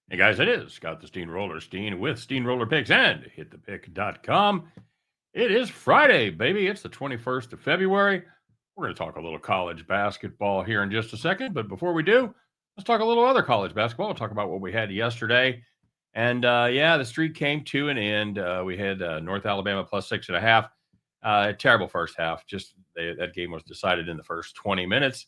Hey guys, it is Scott the Steamroller Steen with Steamroller Picks and hitthepick.com. It is Friday, baby. It's the 21st of February. We're going to talk a little college basketball here in just a second. But before we do, let's talk a little other college basketball. We'll talk about what we had yesterday. And the streak came to an end. We had North Alabama plus 6.5. Terrible first half. That game was decided in the first 20 minutes.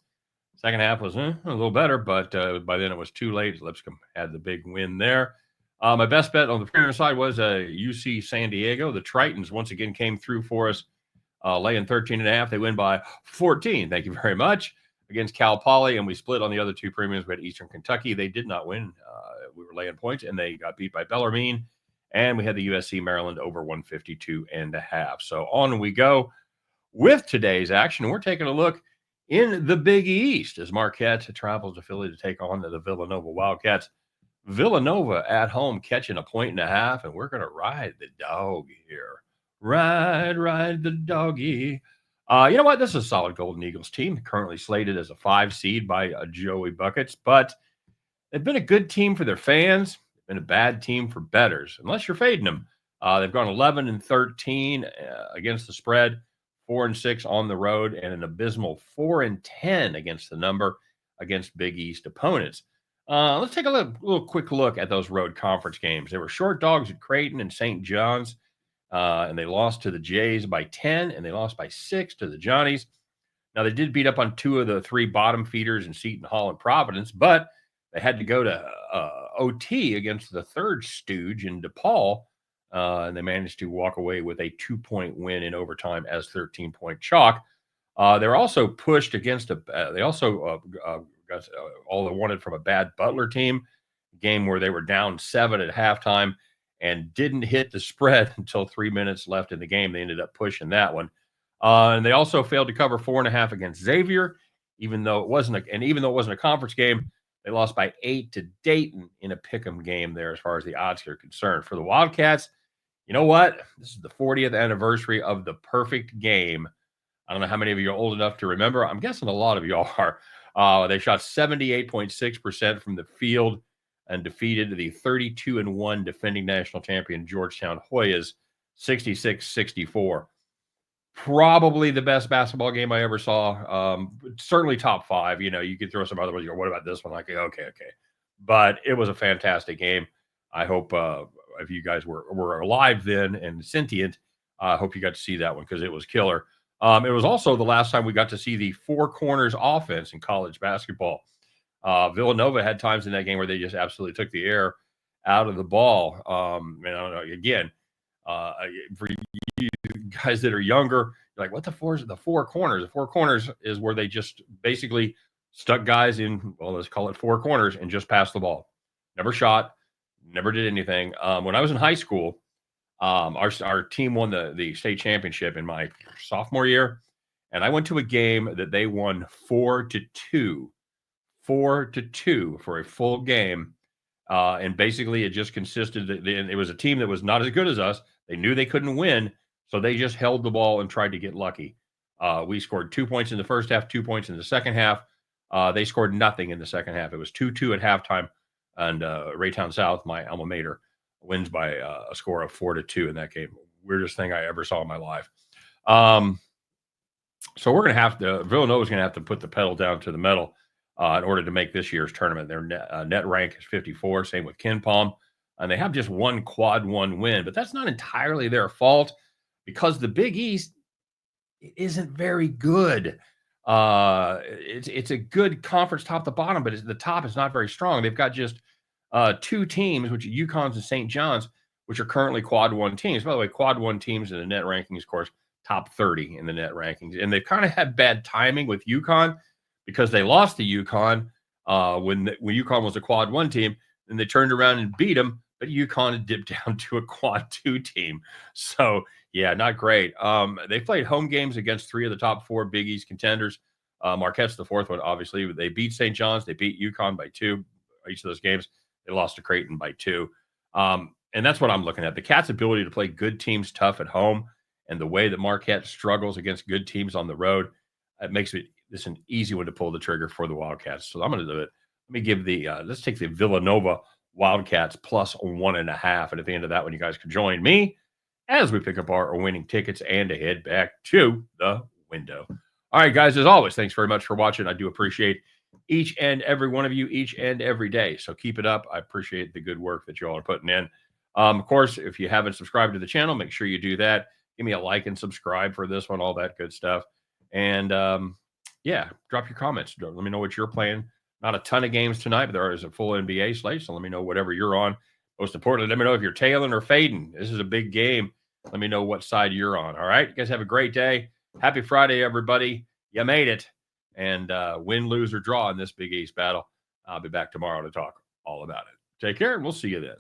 Second half was a little better, but by then it was too late. Lipscomb had the big win there. My best bet on the premium side was UC San Diego. The Tritons once again came through for us, laying 13.5. They win by 14. Thank you very much. Against Cal Poly, and we split on the other two premiums. We had Eastern Kentucky. They did not win. We were laying points, and they got beat by Bellarmine. And we had the USC Maryland over 152.5. So on we go with today's action. We're taking a look in the Big East as Marquette travels to Philly to take on the Villanova Wildcats. Villanova at home catching 1.5, and we're going to ride the dog here. Ride the doggy. You know what? This is a solid Golden Eagles team, currently slated as a 5 seed by Joey Buckets, but they've been a good team for their fans, been a bad team for bettors, unless you're fading them. They've gone 11-13 against the spread. 4-6 on the road, and an abysmal 4-10 against the number against Big East opponents. Let's take a little quick look at those road conference games. They were short dogs at Creighton and St. John's, and they lost to the Jays by 10, and they lost by 6 to the Johnnies. Now, they did beat up on 2 of the 3 bottom feeders in Seton Hall and Providence, but they had to go to OT against the third stooge in DePaul. And they managed to walk away with a 2-point win in overtime as 13-point chalk. They're also pushed against they also got all they wanted from a bad Butler team, game where they were down 7 at halftime and didn't hit the spread until 3 minutes left in the game. They ended up pushing that one. And they also failed to cover 4.5 against Xavier, even though it wasn't a conference game. They lost by 8 to Dayton in a pick'em game there as far as the odds are concerned. For the Wildcats, you know what? This is the 40th anniversary of the perfect game. I don't know how many of you are old enough to remember. I'm guessing a lot of y'all are. They shot 78.6% from the field and defeated the 32-1 defending national champion Georgetown Hoyas 66-64. Probably the best basketball game I ever saw. Certainly top 5. You know, you could throw some other ones. What about this one? Like, okay. But it was a fantastic game. I hope if you guys were alive then and sentient, I hope you got to see that one because it was killer. It was also the last time we got to see the 4 corners offense in college basketball. Villanova had times in that game where they just absolutely took the air out of the ball. And I don't know, again, for you guys that are younger, you're like, what the 4 corners? The 4 corners is where they just basically stuck guys in, well, let's call it 4 corners and just passed the ball. Never shot. Never did anything. When I was in high school, our team won the state championship in my sophomore year, and I went to a game that they won 4-2, 4-2 for a full game. And basically, it just consisted. It was a team that was not as good as us. They knew they couldn't win, so they just held the ball and tried to get lucky. We scored 2 points in the first half, 2 points in the second half. They scored nothing in the second half. It was 2-2 at halftime. And Raytown South, my alma mater, wins by a score of 4-2 in that game. Weirdest thing I ever saw in my life. So we're going to have to, Villanova's going to have to put the pedal down to the metal in order to make this year's tournament. Their net rank is 54, same with Ken Palm. And they have just one quad 1 win, but that's not entirely their fault because the Big East isn't very good. It's a good conference top to bottom, but the top is not very strong. They've got just 2 teams, which are UConn's and St. John's, which are currently quad 1 teams. By the way, quad 1 teams in the net rankings, of course, top 30 in the net rankings. And they've kind of had bad timing with UConn because they lost to UConn when UConn was a quad 1 team, and they turned around and beat them, but UConn had dipped down to a quad 2 team. So, yeah, not great. They played home games against 3 of the top 4 Big East contenders. Marquette's the 4th one, obviously. They beat St. John's. They beat UConn by 2 each of those games. They lost to Creighton by 2. And that's what I'm looking at. The Cats' ability to play good teams tough at home and the way that Marquette struggles against good teams on the road, it makes this an easy one to pull the trigger for the Wildcats. So I'm going to do it. Let me give let's take the Villanova Wildcats plus 1.5. And at the end of that one, you guys can join me as we pick up our winning tickets and to head back to the window. All right, guys, as always, thanks very much for watching. I do appreciate each and every one of you each and every day. So keep it up. I appreciate the good work that you all are putting in. Of course, if you haven't subscribed to the channel, make sure you do that. Give me a like and subscribe for this one, all that good stuff. And yeah, drop your comments. Let me know what you're playing. Not a ton of games tonight, but there is a full NBA slate. So let me know whatever you're on. Most importantly, let me know if you're tailing or fading. This is a big game. Let me know what side you're on. All right. You guys have a great day. Happy Friday, everybody. You made it. And win, lose, or draw in this Big East battle. I'll be back tomorrow to talk all about it. Take care, and we'll see you then.